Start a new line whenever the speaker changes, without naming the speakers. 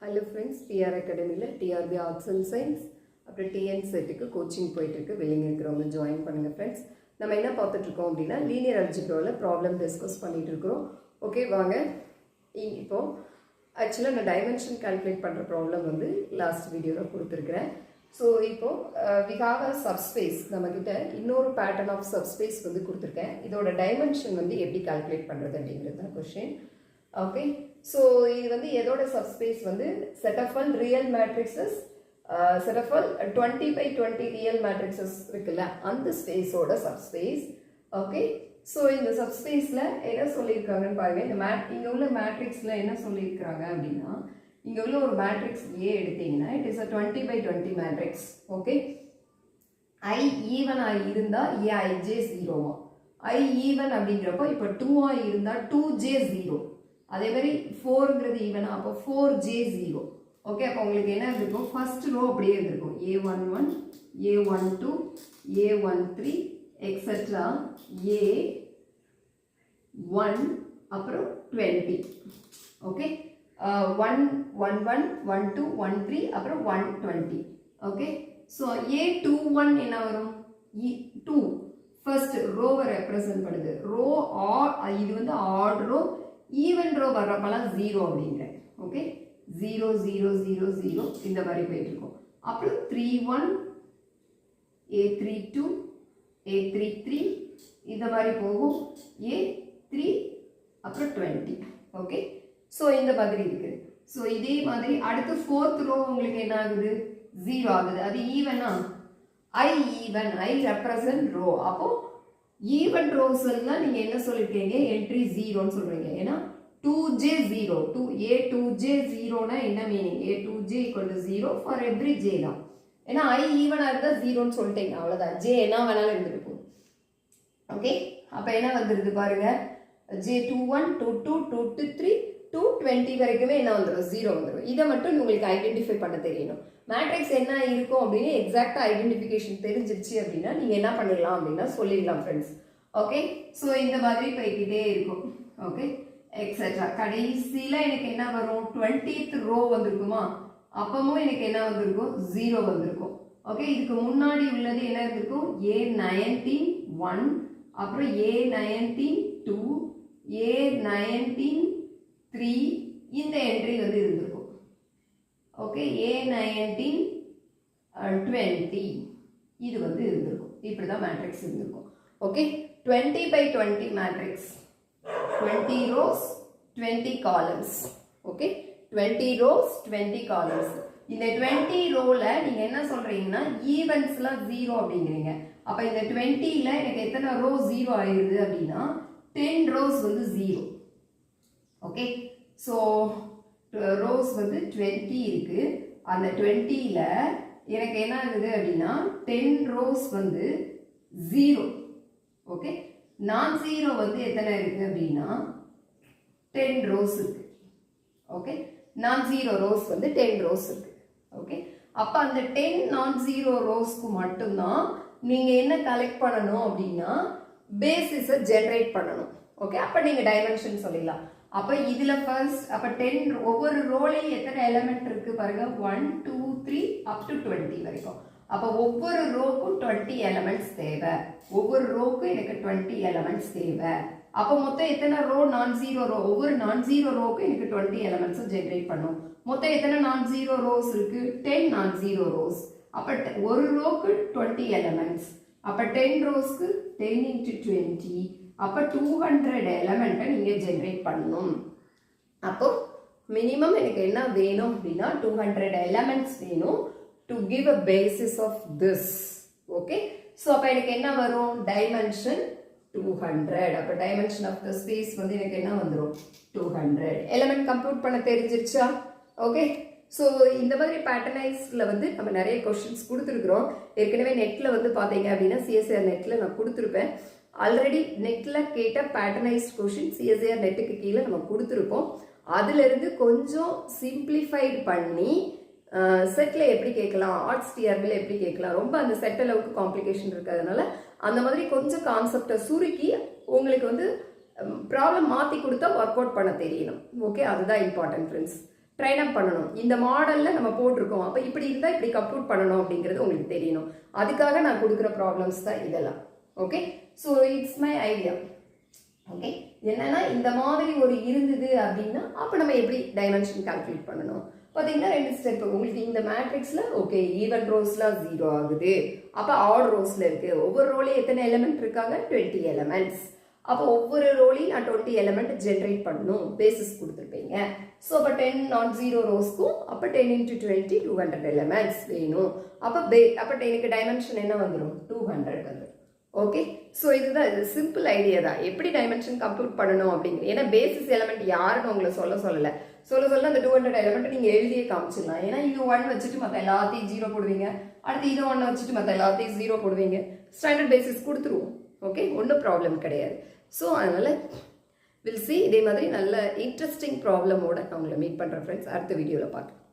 Hello friends, TR அகாடமியில் TRP arts and science அப்புறம் TN செட்டுக்கு கோச்சிங் போயிட்டுருக்கு. வெளியே இருக்கிறவங்க ஜாயின் பண்ணுங்கள் ஃப்ரெண்ட்ஸ். நம்ம என்ன பார்த்துட்ருக்கோம் அப்படின்னா லீனியர் அல்ஜிப்ராவில் ப்ராப்ளம் டிஸ்கஸ் பண்ணிகிட்டு இருக்கிறோம். ஓகே வாங்க. இப்போது ஆக்சுவலாக நான் டைமென்ஷன் கால்குலேட் பண்ணுற ப்ராப்ளம் வந்து லாஸ்ட் வீடியோவில் கொடுத்துருக்குறேன். ஸோ இப்போது வி ஹாவ் அ சப்ஸ்பேஸ். நம்மக்கிட்ட இன்னொரு பேட்டர்ன் ஆஃப் சப்ஸ்பேஸ் வந்து கொடுத்துருக்கேன். இதோட டைமென்ஷன் வந்து எப்படி கால்குலேட் பண்ணுறது அப்படிங்கிறது தான் கொஷின். ஓகே, ஸோ இது வந்து எதோட சப்ஸ்பேஸ் வந்து set of all real matrices, set of all 20/20 real matrices இருக்குல்ல, அந்த ஸ்பேஸோட சப்ஸ்பேஸ். ஓகே, ஸோ இந்த சப்ஸ்பேஸில் என்ன சொல்லியிருக்காங்கன்னு பாருங்க. இந்த இங்கே உள்ள மேட்ரிக்ஸில் என்ன சொல்லியிருக்காங்க அப்படின்னா, இங்கே உள்ள ஒரு மேட்ரிக்ஸ் ஏ எடுத்தீங்கன்னா it is a 20/20 matrix. Okay, I even இருந்தால் ஏஐஜே 0வா, ஐ ஈவன் அப்படிங்கிறப்போ இப்போ 2 இருந்தால் 2J 0. அதே மாதிரி 4ங்கிறது ஈவனா, அப்போ 4J 0. ஓகே, அப்போ உங்களுக்கு என்ன இருந்திருக்கும், ஃபர்ஸ்ட் ரோ அப்படியே இருந்திருக்கும் A11 A12 A13 etcetera A1 அப்புறம் 20. ஓகே, 111 12 13 அப்புறம் 120. ஓகே, ஸோ A21 என்ன வரும், 2 ஃபர்ஸ்ட் ரோவை ரெப்ரசன்ட் பண்ணுது. ரோ இது வந்து ஆட் ரோ, ஈவன் ரோ வர்றப்பெல்லாம் 0 அப்படிங்கிறேன். ஓகே, 0 0 0 0 இந்த மாதிரி போயிட்டு இருக்கும். அப்புறம் 31 A32 A33 இந்த மாதிரி போகும், A3 அப்புறம் 20. ஓகே, ஸோ இந்த மாதிரி இருக்குது. ஸோ இதே மாதிரி அடுத்து 4th ரோ உங்களுக்கு என்ன ஆகுது, 0 ஆகுது. அது ஈவனா, I even, I represent row. அப்போ ஈவன் ரோஸ் எல்லாம் நீங்க என்ன சொல்லிருக்கீங்க, என்ட்ரி 0ன்னு சொல்றீங்க. ஏன்னா 2J 0, A2J 0னா என்ன meaning, A2J = 0 for every J தான். ஏன்னா ஐ ஈவனா இருந்தா 0ன்னு சொல்லிட்டீங்க, அவ்வளவுதான். J என்ன வேணாலும் இருந்துட்டு போகும். ஓகே, அப்ப என்ன வந்துருது பாருங்க, J21 22 23 220 வரைக்குமே என்ன வந்துடும், 0 வந்துடும். இதை மட்டும் உங்களுக்கு ஐடென்டிஃபை பண்ண தெரியணும். மேட்ரிக்ஸ் என்ன இருக்கும் அப்படின்னு எக்ஸாக்டா ஐடென்டிஃபிகேஷன் தெரிஞ்சிருச்சு அப்படின்னா நீங்க என்ன பண்ணிடலாம் அப்படின்னா சொல்லிடலாம் ஃப்ரெண்ட்ஸ். ஓகே, ஸோ இந்த மாதிரி போய்கிட்டே இருக்கும். Okay, etcetera. கடைசியில எனக்கு என்ன வரும், 20th ரோ வந்திருக்குமா, அப்பவும் எனக்கு என்ன வந்திருக்கும், 0 வந்திருக்கும். ஓகே, இதுக்கு முன்னாடி உள்ளது என்ன இருந்திருக்கும், A19 1 அப்புறம் A19 2 A19 3 இந்த என்ட்ரி வந்து இருந்திருக்கும். ஓகே, A19 20 இது வந்து இருந்திருக்கும். இப்படிதான் மேட்ரிக்ஸ் இருந்திருக்கும். Okay, 20/20 matrix, 20 rows 20 columns. Okay, 20 rows 20 columns. இந்த 20 ரோல நீங்க என்ன சொல்றீங்கன்னா ஈவன்ஸ்லாம் 0 அப்படிங்கிறீங்க. அப்ப இந்த 20ல எனக்கு எத்தனை ரோ 0 ஆயிருது அப்படின்னா 10 rows வந்து 0. ஓகே, ஸோ ரோஸ் வந்து 20 இருக்கு. அந்த 20ல எனக்கு என்ன ஆகுது அப்படின்னா 10 rows வந்து 0. ஓகே, நான் 0 வந்து எத்தனை இருக்கு அப்படின்னா 10 rows இருக்கு. ஓகே, நான் 0 rows வந்து 10 rows இருக்கு. ஓகே, அப்ப அந்த 10 நான் 0 ரோஸ்க்கு மட்டும்தான் நீங்க என்ன கலெக்ட் பண்ணணும் அப்படின்னா பேசிஸை ஜெனரேட் பண்ணணும். ஓகே, அப்ப நீங்க டைமென்ஷன் சொல்லிடலாம். அப்ப இதுல ஃபர்ஸ்ட் அப்ப 10 ஒவ்வொரு ரோலையும் எத்தனை எலிமெண்ட் இருக்கு பாருங்க, 1 2 3 up to 20 வரைக்கும். அப்ப ஒவ்வொரு ரோக்கும் 20 எலிமெண்ட்ஸ் தேவை. ஒவ்வொரு ரோக்கும் எனக்கு 20 எலிமெண்ட்ஸ் தேவை. அப்ப மொத்தம் எத்தனை ரோ, நான் 0 ரோ, ஒவ்வொரு நான் 0 ரோக்கும் எனக்கு 20 எலிமெண்ட்ஸ் ஜெனரேட் பண்ணும். மொத்தம் எத்தனை நான் 0 ரோஸ் இருக்கு, 10 நான் 0 ரோஸ். அப்ப ஒரு ரோக்கு 20 எலிமெண்ட்ஸ். அப்ப 10 ரோஸ்க்கு 10 into 20, அப்ப 200 எலிமெண்ட்டை நீங்க ஜெனரேட் பண்ணணும். அப்போ மினிமம் எனக்கு என்ன வேணும் அப்படின்னா 200 எலிமெண்ட்ஸ் வேணும் to give a basis of this. Okay, so அப்போ எனக்கு என்ன வரும், டைமென்ஷன் 200. அப்போ டைமென்ஷன் ஆஃப் த ஸ்பேஸ் வந்து எனக்கு என்ன வந்துடும், 200. எலிமெண்ட் கம்ப்யூட் பண்ண தெரிஞ்சிருச்சா? ஓகே, ஸோ இந்த மாதிரி பேட்டர்னைஸ்டில் வந்து நம்ம நிறைய கொஸ்டின்ஸ் கொடுத்துருக்குறோம். ஏற்கனவே நெட்டில் வந்து பார்த்தீங்க அப்படின்னா சிஎஸ்ஆர் நெட்டில் நான் கொடுத்துருப்பேன். ஆல்ரெடி நெட்டில் கேட்ட பேட்டர்னைஸ்ட் கொஸ்டின் சிஎஸ்ஆர் நெட்டுக்கு கீழே நம்ம கொடுத்துருப்போம். அதுலேருந்து கொஞ்சம் சிம்பிளிஃபைடு பண்ணி செட்டில் எப்படி கேட்கலாம், ஆர்ட்ஸ் டிஆர்பியில் எப்படி கேட்கலாம், ரொம்ப அந்த செட் அளவுக்கு காம்ப்ளிகேஷன் இருக்கிறதுனால அந்த மாதிரி கொஞ்சம் கான்செப்டை சுருக்கி உங்களுக்கு வந்து ப்ராப்ளம் மாற்றி கொடுத்தா ஒர்க் அவுட் பண்ண தெரியணும். ஓகே, அதுதான் இம்பார்ட்டன்ட் ஃப்ரெண்ட்ஸ். ட்ரைன் அப் பண்ணணும். இந்த மாடலில் நம்ம போட்டிருக்கோம், அப்போ இப்படி இருந்தால் இப்படி கம்ப்யூட் பண்ணணும் அப்படிங்கிறது உங்களுக்கு தெரியணும். அதுக்காக நான் கொடுக்குற ப்ராப்ளம்ஸ் தான் இதெல்லாம். Okay, so it's my idea. Okay, என்னன்னா இந்த மாதிரி ஒரு இருந்தது அப்படின்னா அப்போ நம்ம எப்படி டைமென்ஷன் கால்குலேட் பண்ணணும் பார்த்தீங்கன்னா 2 ஸ்டெப். உங்களுக்கு இந்த மேட்ரிக்ஸில் ஓகே ஈவன் ரோஸ்லாம் 0 ஆகுது, அப்போ ஆட் ரோஸில் இருக்குது. ஒவ்வொரு ரோலையும் எத்தனை எலிமெண்ட் இருக்காங்க? 20 எலிமெண்ட்ஸ். அப்போ ஒவ்வொரு ரோலையும் நான் 20 எலிமெண்ட் ஜென்ரேட் பண்ணணும், பேசிஸ் கொடுத்துருப்பீங்க. ஸோ அப்போ 10 நாட் 0 ரோஸ்க்கும் அப்போ 10 × 20 200 எலிமெண்ட்ஸ் வேணும். அப்போ எனக்கு டைமென்ஷன் என்ன வந்துடும்? 200 வந்துடும். ஓகே, ஸோ இதுதான் இது சிம்பிள் ஐடியா தான் எப்படி டைமென்ஷன் கம்ப்யூட் பண்ணணும் அப்படிங்கிறது. ஏன்னா பேசிஸ் எலிமெண்ட் யாருன்னு உங்களை சொல்லலை. சொல்ல அந்த 200 எலிமெண்ட் நீங்கள் எழுதியே காமிச்சிடலாம். ஏன்னா இது 1 வச்சுட்டு மற்ற எல்லாத்தையும் 0 போடுவீங்க, அடுத்து இது 1 வச்சுட்டு மற்ற எல்லாத்தையும் 0 போடுவீங்க. ஸ்டாண்டர்ட் பேசிஸ் கொடுத்துருவோம். ஓகே, ஒன்றும் ப்ராப்ளம் கிடையாது. ஸோ அதனால் வில் சி இதே மாதிரி நல்ல இன்ட்ரெஸ்டிங் ப்ராப்ளமோட நான் உங்களை மீட் பண்ணுறேன் ஃப்ரெண்ட்ஸ். அடுத்த வீடியோவில் பார்க்கலாம்.